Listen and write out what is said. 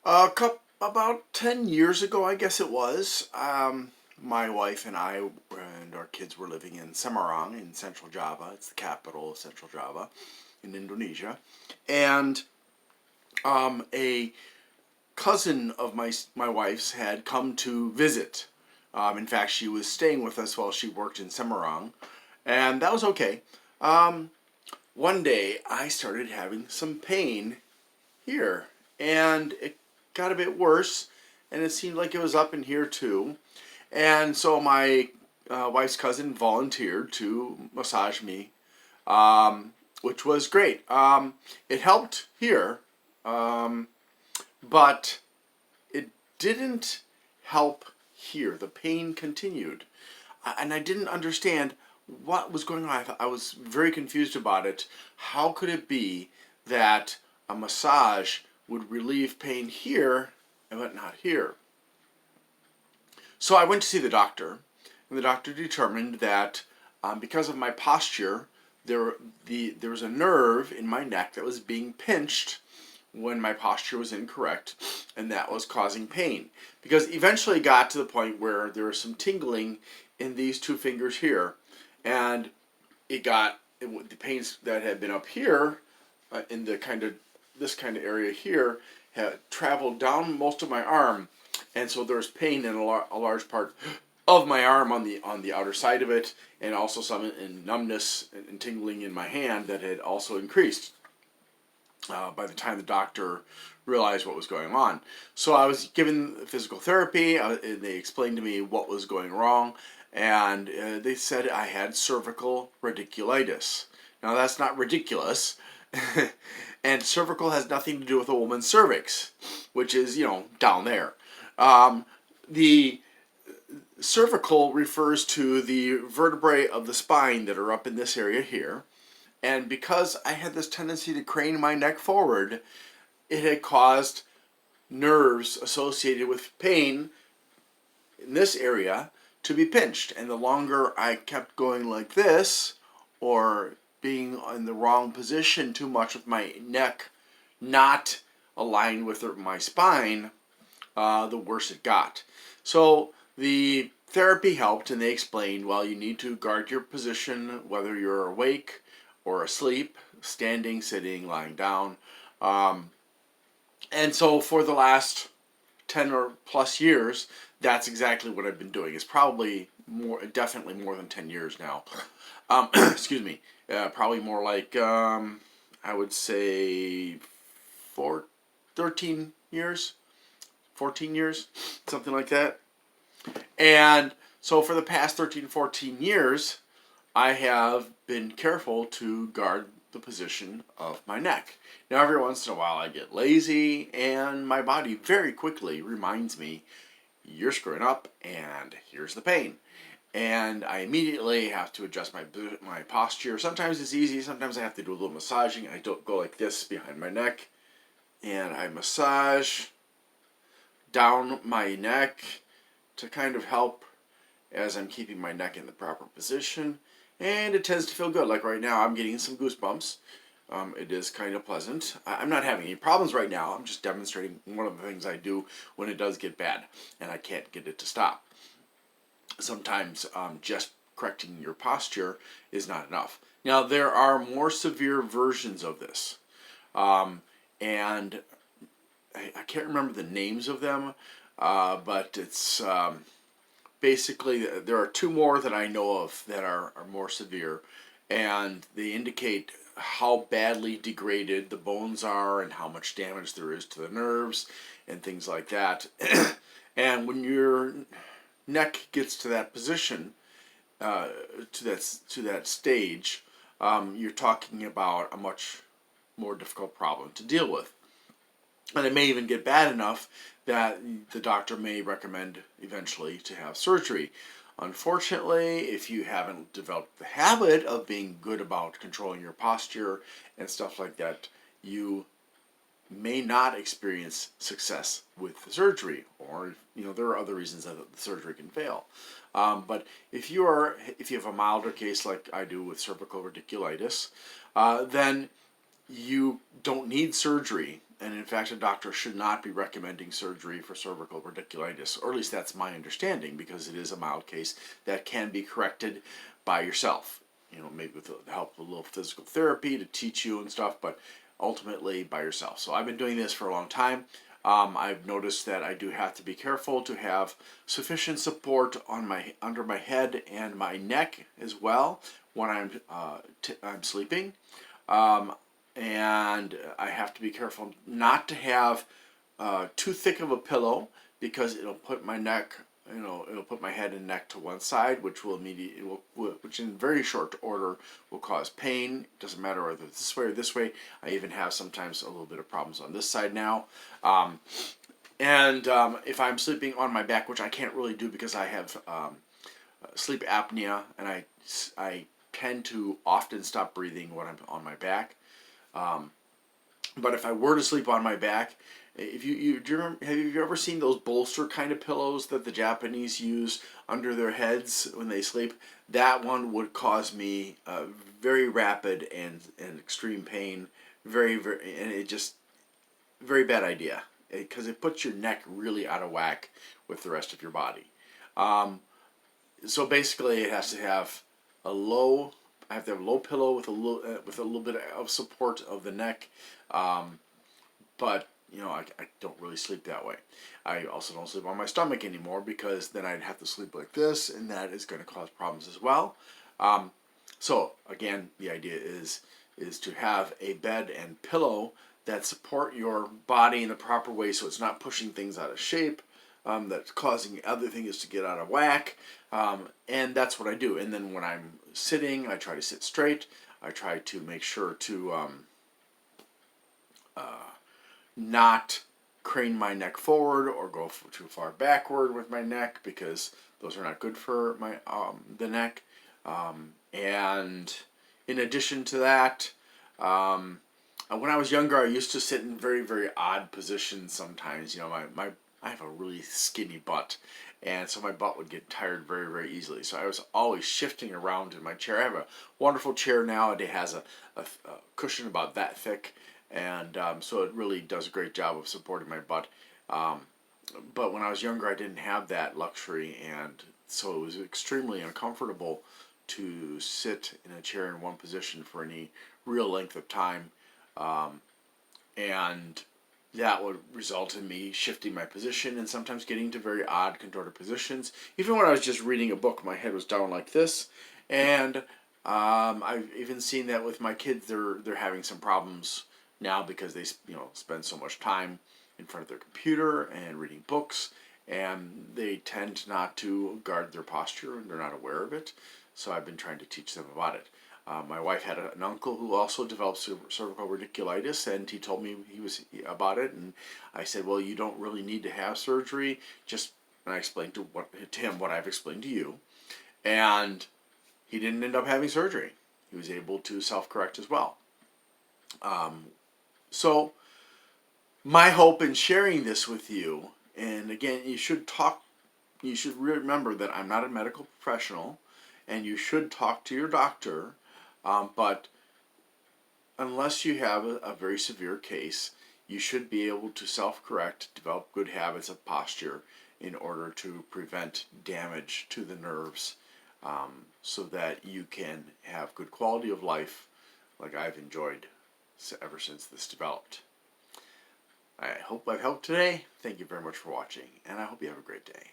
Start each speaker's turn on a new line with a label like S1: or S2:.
S1: About 10 years ago, I guess it was, my wife and I and our kids were living in Semarang in Central Java. It's the capital of Central Java in Indonesia. And a cousin of my wife's had come to visit. In fact, she was staying with us while she worked in Semarang, and that was okay. Um, One day, I started having some pain here, and it got a bit worse, and it seemed like it was up in here too. And so my wife's cousin volunteered to massage me, which was great. It helped here, um, but it didn't help here. The pain continued, and I didn't understand what was going on. I was very confused about it. How could it be that a massage would relieve pain here but not here? So I went to see the doctor, and the doctor determined that because of my posture, there was a nerve in my neck that was being pinched when my posture was incorrect, and that was causing pain. Because eventually it got to the point where there was some tingling in these two fingers here, and the pains that had been up here in the this kind of area here had traveled down most of my arm, and so there was pain in a large part of my arm on the outer side of it, and also some in numbness and tingling in my hand that had also increased by the time the doctor realized what was going on. So I was given physical therapy, and they explained to me what was going wrong, and they said I had cervical radiculitis. Now that's not ridiculous, and cervical has nothing to do with a woman's cervix, which is, down there. The cervical refers to the vertebrae of the spine that are up in this area here. And because I had this tendency to crane my neck forward, it had caused nerves associated with pain in this area to be pinched. And the longer I kept going like this, or being in the wrong position too much with my neck not aligned with my spine, the worse it got. So the therapy helped, and they explained, well, you need to guard your position, whether you're awake or asleep, standing, sitting, lying down. And so for the last 10 or plus years, that's exactly what I've been doing. It's probably definitely more than 10 years now. Excuse me. Probably more like, I would say 13 years, 14 years, something like that. And so for the past 13, 14 years, I have been careful to guard the position of my neck. Now, every once in a while, I get lazy, and my body very quickly reminds me, you're screwing up, and here's the pain. And I immediately have to adjust my posture. Sometimes it's easy. Sometimes I have to do a little massaging. I don't go like this behind my neck, and I massage down my neck to kind of help as I'm keeping my neck in the proper position. And it tends to feel good. Like right now, I'm getting some goosebumps. It is kind of pleasant. I'm not having any problems right now. I'm just demonstrating one of the things I do when it does get bad and I can't get it to stop. Sometimes just correcting your posture is not enough. Now, there are more severe versions of this. And I can't remember the names of them, but it's basically, there are two more that I know of that are more severe, and they indicate how badly degraded the bones are and how much damage there is to the nerves and things like that. And when your neck gets to that position, to that stage, you're talking about a much more difficult problem to deal with. And it may even get bad enough that the doctor may recommend eventually to have surgery. Unfortunately, if you haven't developed the habit of being good about controlling your posture and stuff like that, you may not experience success with the surgery, or there are other reasons that the surgery can fail. But if you have a milder case like I do with cervical radiculitis, then you don't need surgery. and in fact, a doctor should not be recommending surgery for cervical radiculitis, or at least that's my understanding, because it is a mild case that can be corrected by yourself. Maybe with the help of a little physical therapy to teach you and stuff, but ultimately by yourself. So I've been doing this for a long time. I've noticed that I do have to be careful to have sufficient support on under my head and my neck as well when I'm sleeping. And I have to be careful not to have too thick of a pillow, because it'll put my neck, it'll put my head and neck to one side, which which in very short order will cause pain. It doesn't matter whether it's this way or this way. I even have sometimes a little bit of problems on this side now. If I'm sleeping on my back, which I can't really do because I have sleep apnea, and I tend to often stop breathing when I'm on my back. But if I were to sleep on my back, if have you ever seen those bolster kind of pillows that the Japanese use under their heads when they sleep? That one would cause me very rapid and extreme pain, and it just very bad idea, because it puts your neck really out of whack with the rest of your body. So basically, it has to have I have to have a low pillow with a little bit of support of the neck, but I don't really sleep that way. I also don't sleep on my stomach anymore, because then I'd have to sleep like this, and that is going to cause problems as well. So again, the idea is to have a bed and pillow that support your body in the proper way, so it's not pushing things out of shape, that's causing other things to get out of whack. And that's what I do. And then when I'm sitting, I try to sit straight. I try to make sure to not crane my neck forward or go too far backward with my neck, because those are not good for my the neck. And in addition to that, when I was younger, I used to sit in very, very odd positions sometimes. I have a really skinny butt, and so my butt would get tired very, very easily. So I was always shifting around in my chair. I have a wonderful chair now. It has a cushion about that thick, and so it really does a great job of supporting my butt. But when I was younger, I didn't have that luxury, and so it was extremely uncomfortable to sit in a chair in one position for any real length of time. And that would result in me shifting my position and sometimes getting to very odd contorted positions. Even when I was just reading a book, my head was down like this. And I've even seen that with my kids. They're having some problems now, because they spend so much time in front of their computer and reading books, and they tend not to guard their posture, and they're not aware of it. So I've been trying to teach them about it. My wife had an uncle who also developed cervical radiculitis, and he told me about it, and I said, well, you don't really need to have surgery. And I explained to him what I've explained to you, and he didn't end up having surgery. He was able to self-correct as well. So my hope in sharing this with you, and again, you should remember that I'm not a medical professional, and you should talk to your doctor. But unless you have a very severe case, you should be able to self-correct, develop good habits of posture in order to prevent damage to the nerves, so that you can have good quality of life like I've enjoyed ever since this developed. I hope I've helped today. Thank you very much for watching, and I hope you have a great day.